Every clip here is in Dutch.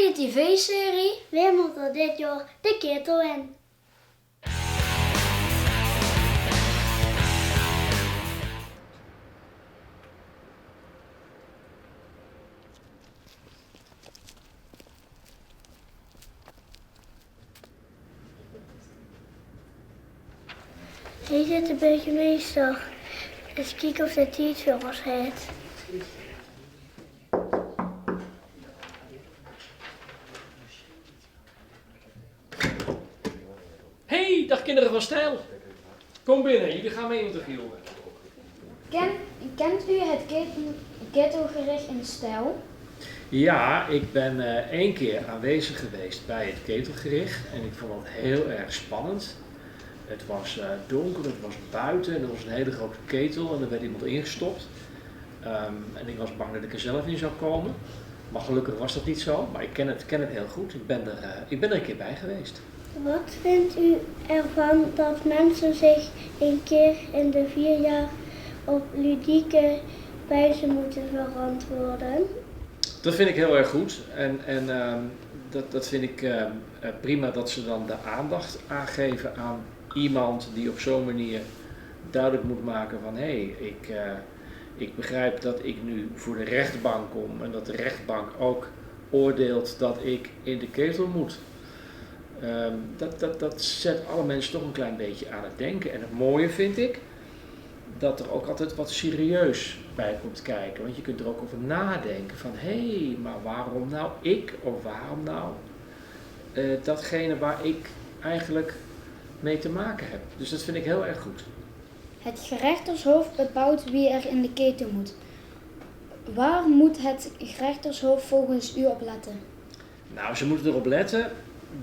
nieuwe tv-serie. Weer moet er dit jaar de ketel in. Hier zit de burgemeester. Eens kijken of dat iets voor ons heeft. Hey, dag kinderen van Stijl. Kom binnen, jullie gaan mee interviewen. Kent u het ketelgerecht in Stijl? Ja, ik ben 1 keer aanwezig geweest bij het ketelgericht en ik vond het heel erg spannend. Het was donker, het was buiten en er was een hele grote ketel en er werd iemand ingestopt. En ik was bang dat ik er zelf in zou komen. Maar gelukkig was dat niet zo, maar ik ken het heel goed. Ik ben er een keer bij geweest. Wat vindt u ervan dat mensen zich 1 keer in de 4 jaar op ludieke wijze moeten verantwoorden? Dat vind ik heel erg goed en dat vind ik prima dat ze dan de aandacht aangeven aan iemand die op zo'n manier duidelijk moet maken van hé, ik begrijp dat ik nu voor de rechtbank kom en dat de rechtbank ook oordeelt dat ik in de ketel moet. Dat zet alle mensen toch een klein beetje aan het denken. En het mooie vind ik dat er ook altijd wat serieus bij komt kijken. Want je kunt er ook over nadenken van hé, maar waarom nou ik? Of waarom nou datgene waar ik eigenlijk mee te maken heb. Dus dat vind ik heel erg goed. Het gerechtershoofd bepaalt wie er in de ketel moet. Waar moet het gerechtershoofd volgens u op letten? Nou, ze moeten erop letten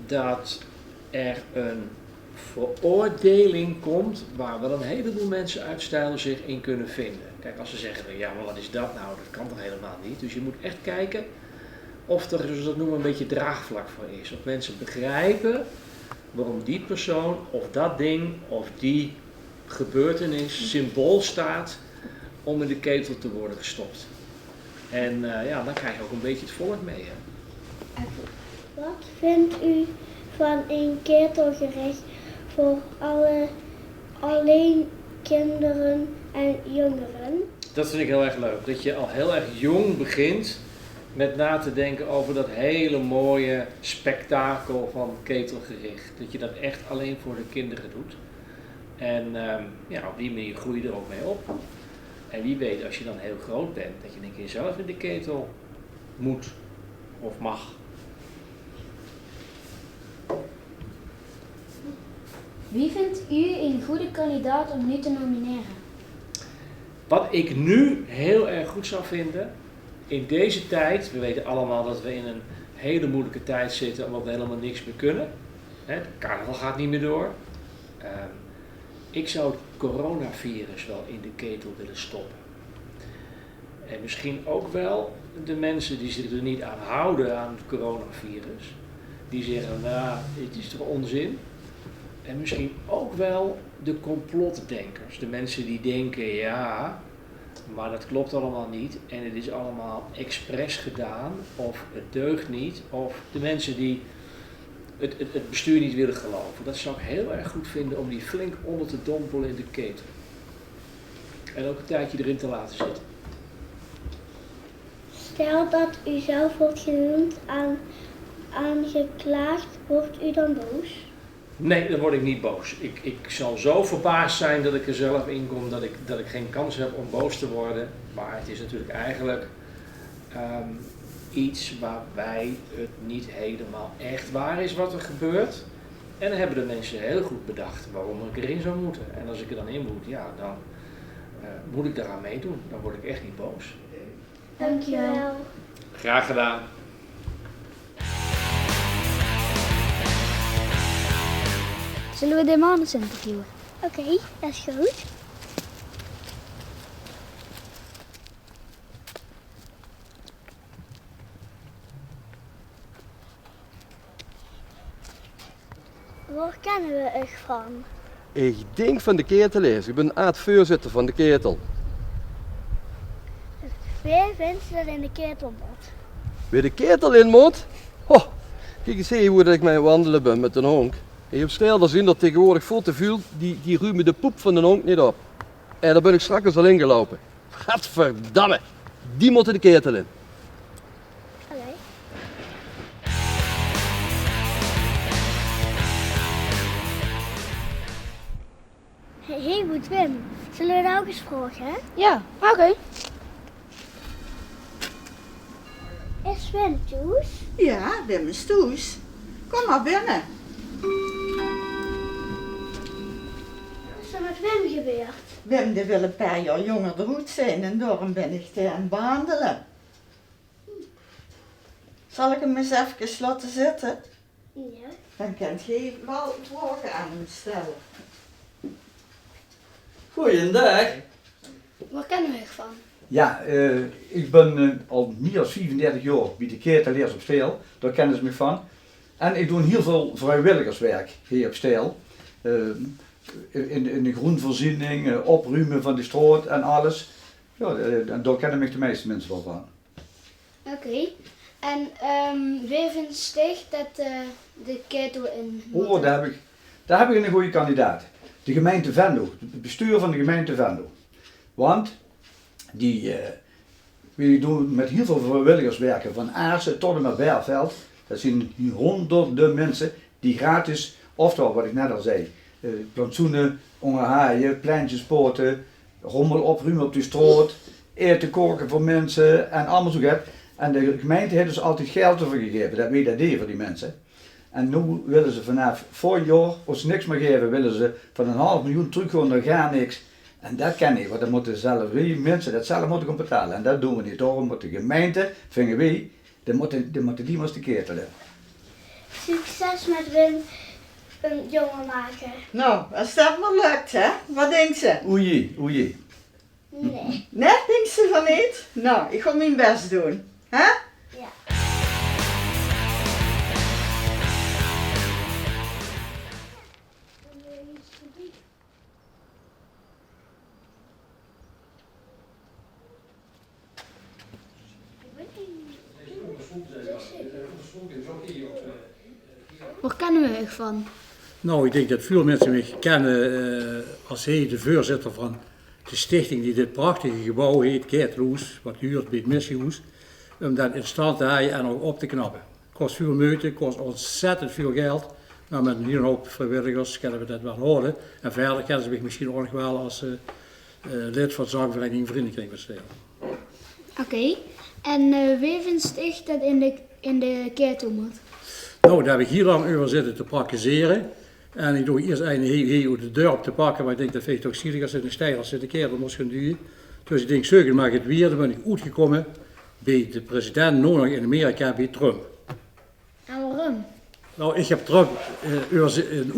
dat er een veroordeling komt waar wel een heleboel mensen uit Stijl zich in kunnen vinden. Kijk, als ze zeggen, ja, maar wat is dat nou? Dat kan toch helemaal niet? Dus je moet echt kijken of er, zoals we dat noemen, een beetje draagvlak voor is. Of mensen begrijpen waarom die persoon of dat ding of die gebeurtenis symbool staat om in de ketel te worden gestopt. En ja, dan krijg je ook een beetje het volk mee. Hè? Wat vindt u van een ketelgerecht voor alleen kinderen en jongeren? Dat vind ik heel erg leuk. Dat je al heel erg jong begint met na te denken over dat hele mooie spektakel van ketelgericht. Dat je dat echt alleen voor de kinderen doet. En ja, op die manier groei je er ook mee op. En wie weet, als je dan heel groot bent, dat je een keer zelf in de ketel moet of mag. Wie vindt u een goede kandidaat om nu te nomineren? Wat ik nu heel erg goed zou vinden, in deze tijd, we weten allemaal dat we in een hele moeilijke tijd zitten omdat we helemaal niks meer kunnen. Het carnaval gaat niet meer door. Ik zou het coronavirus wel in de ketel willen stoppen. En misschien ook wel de mensen die zich er niet aan houden aan het coronavirus. Die zeggen, nou, het is toch onzin. En misschien ook wel de complotdenkers. De mensen die denken, ja, maar dat klopt allemaal niet. En het is allemaal expres gedaan. Of het deugt niet. Of de mensen die het bestuur niet willen geloven. Dat zou ik heel erg goed vinden om die flink onder te dompelen in de ketel. En ook een tijdje erin te laten zitten. Stel dat u zelf wordt genoemd aangeklaagd, wordt u dan boos? Nee, dan word ik niet boos. Ik zal zo verbaasd zijn dat ik er zelf in kom dat ik geen kans heb om boos te worden. Maar het is natuurlijk eigenlijk iets waarbij het niet helemaal echt waar is wat er gebeurt. En dan hebben de mensen heel goed bedacht waarom ik erin zou moeten. En als ik er dan in moet, ja, dan moet ik daaraan meedoen. Dan word ik echt niet boos. Dankjewel. Graag gedaan. Zullen we de man eens interviewen? Oké, dat is goed. Waar kennen we echt van? Ik denk van de ketel is. Ik ben voorzitter van de ketel. Wie vindt dat in de ketel moet? Wie de ketel in moet? Oh, kijk eens hier hoe dat ik mee wandelen ben met een honk. En je hebt snel zien dat tegenwoordig veel te veel, die ruimen de poep van de honk niet op. En daar ben ik straks al ingelopen. Gadverdamme, die moeten de ketel in. Oké. Hey, goed Wim. Zullen we nou ook eens vragen, hè? Ja, oké. Is Wim thuis? Ja, Wim is thuis. Kom maar binnen. Wat is er met Wim gebeurd? Wim die wil een paar jaar jonger de hoed zijn en daarom ben ik aan het behandelen. Zal ik hem eens even laten zitten? Ja. Dan kunt je wel het woord aan hem stellen. Goeiedag. Waar kennen we je van? Ja, ik ben al meer dan 34 jaar bij de ketelleers op Steel. Daar kennen ze me van. En ik doe heel veel vrijwilligerswerk hier op Steel. In de groenvoorziening, opruimen van de straat en alles. Ja, daar kennen me de meeste mensen wel van. Oké. En wie vindt sticht dat de ketel in moet? Oh, daar heb ik een goede kandidaat. De gemeente Venlo, het bestuur van de gemeente Venlo. Want we doen met heel veel vrijwilligerswerken van Aarsen tot en met Bergveld. Dat zijn honderden mensen die gratis, oftewel wat ik net al zei, plantsoenen, onderhaaien, pleintjes poten, rommel opruimen op de straat, eten koken voor mensen en allemaal zo gaat. En de gemeente heeft dus altijd geld ervoor gegeven, dat weet dat deed voor die mensen. En nu willen ze vanaf vorig jaar, als ze niks meer geven, willen ze van 500.000 teruggaan naar gar niks. En dat kan niet, want dan moeten zelf die mensen dat zelf moeten gaan betalen. En dat doen we niet. Daarom moet de gemeente, vinden wij, dan moeten die maar de ketelen. Succes met Wim een jongen maken. Nou, als dat maar lukt, hè? Wat denkt ze? Oei. Nee. Net denkt ze van niet? Nou, ik ga mijn best doen. Hè? Ja. Waar kennen we je van? Nou, ik denk dat veel mensen mij kennen als hij de voorzitter van de stichting die dit prachtige gebouw heet, Ketelhoes, wat huurt bij het missiehuis, om dat in stand te houden en ook op te knappen. Kost veel moeite, kost ontzettend veel geld, maar met een hele hoop vrijwilligers kunnen we dat wel houden. En verder kennen ze mij misschien ook nog wel als lid van de zangvereniging Vriendenkring van Steel. Oké. En wie vindt sticht dat in de ketel moet? Nou, daar heb ik hier lang over zitten te praktiseren. En ik doe eerst hier de deur op te pakken, maar ik denk dat vind ik toch zielig als het een stijl als het een keer moest gaan duwen. Dus ik denk, zeker mag het weer, dan ben ik uitgekomen bij de president nog in Amerika, bij Trump. En waarom? Nou, ik heb Trump een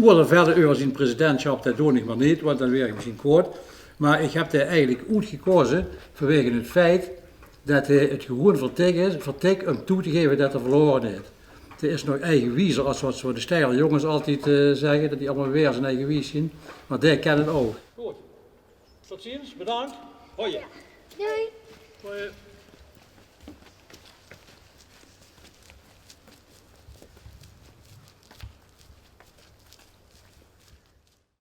uur verder over zijn presidentschap, dat doe ik maar niet, want dan weer ik misschien kort. Maar ik heb er eigenlijk uitgekozen vanwege het feit dat hij het gewoon vertik om toe te geven dat hij verloren heeft. Het is nog eigen wiezer, als wat de steile jongens altijd zeggen, dat die allemaal weer zijn eigen wies zien. Maar die kennen het ook. Goed. Tot ziens, bedankt. Hoi. Doei. Hoi.